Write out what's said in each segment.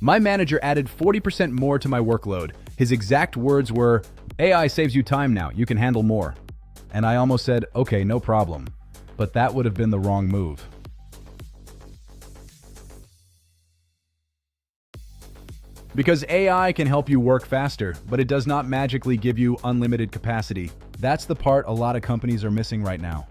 My manager added 40% more to my workload. His exact words were, "AI saves you time now, you can handle more." And I almost said, "Okay, no problem." But that would have been the wrong move. Because AI can help you work faster, but it does not magically give you unlimited capacity. That's the part a lot of companies are missing right now.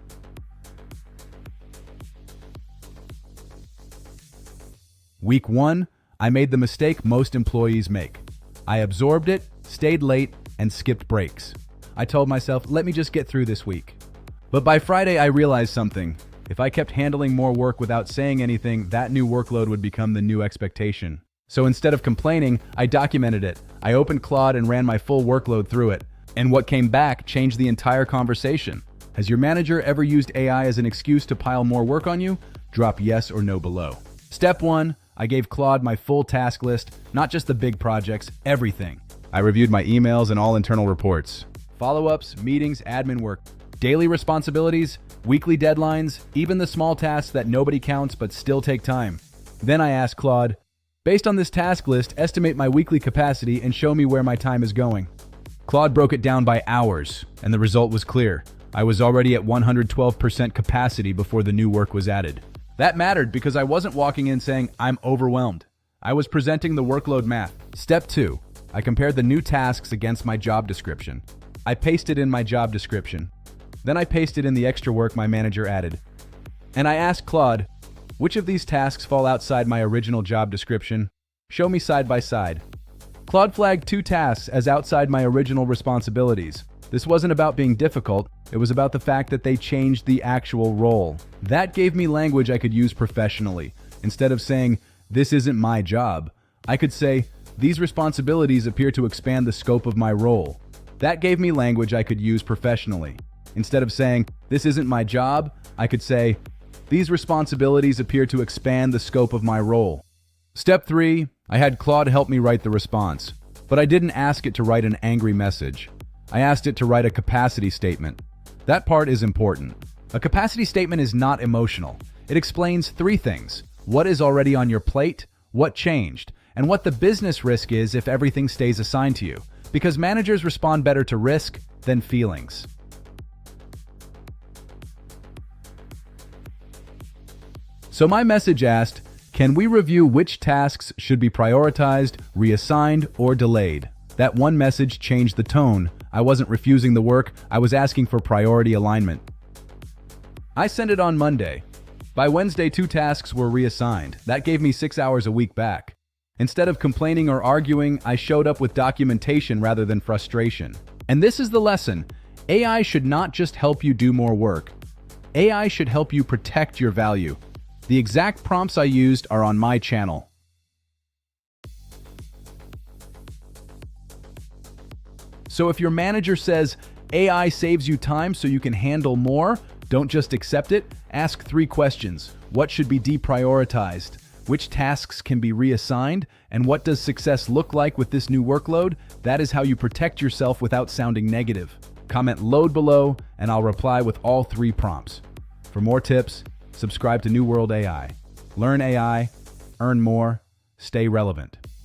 Week 1, I made the mistake most employees make. I absorbed it, stayed late, and skipped breaks. I told myself, let me just get through this week. But by Friday, I realized something. If I kept handling more work without saying anything, that new workload would become the new expectation. So instead of complaining, I documented it. I opened Claude and ran my full workload through it. And what came back changed the entire conversation. Has your manager ever used AI as an excuse to pile more work on you? Drop yes or no below. Step 1, I gave Claude my full task list, not just the big projects, everything. I reviewed my emails and all internal reports. Follow-ups, meetings, admin work, daily responsibilities, weekly deadlines, even the small tasks that nobody counts but still take time. Then I asked Claude, based on this task list, estimate my weekly capacity and show me where my time is going. Claude broke it down by hours, and the result was clear. I was already at 112% capacity before the new work was added. That mattered because I wasn't walking in saying, I'm overwhelmed. I was presenting the workload math. Step 2, I compared the new tasks against my job description. I pasted in my job description. Then I pasted in the extra work my manager added. And I asked Claude, which of these tasks fall outside my original job description? Show me side by side. Claude flagged 2 tasks as outside my original responsibilities. This wasn't about being difficult, it was about the fact that they changed the actual role. That gave me language I could use professionally. Instead of saying, this isn't my job, I could say, these responsibilities appear to expand the scope of my role. That gave me language I could use professionally. Instead of saying, this isn't my job, I could say, these responsibilities appear to expand the scope of my role. Step 3, I had Claude help me write the response, but I didn't ask it to write an angry message. I asked it to write a capacity statement. That part is important. A capacity statement is not emotional. It explains 3 things: what is already on your plate, what changed, and what the business risk is if everything stays assigned to you, because managers respond better to risk than feelings. So my message asked, can we review which tasks should be prioritized, reassigned, or delayed? That one message changed the tone. I wasn't refusing the work, I was asking for priority alignment. I sent it on Monday. By Wednesday, 2 tasks were reassigned. That gave me 6 hours a week back. Instead of complaining or arguing, I showed up with documentation rather than frustration. And this is the lesson. AI should not just help you do more work. AI should help you protect your value. The exact prompts I used are on my channel. So if your manager says, AI saves you time so you can handle more, don't just accept it. Ask 3 questions. What should be deprioritized? Which tasks can be reassigned? And what does success look like with this new workload? That is how you protect yourself without sounding negative. Comment load below, and I'll reply with all 3 prompts. For more tips, subscribe to New World AI. Learn AI, earn more, stay relevant.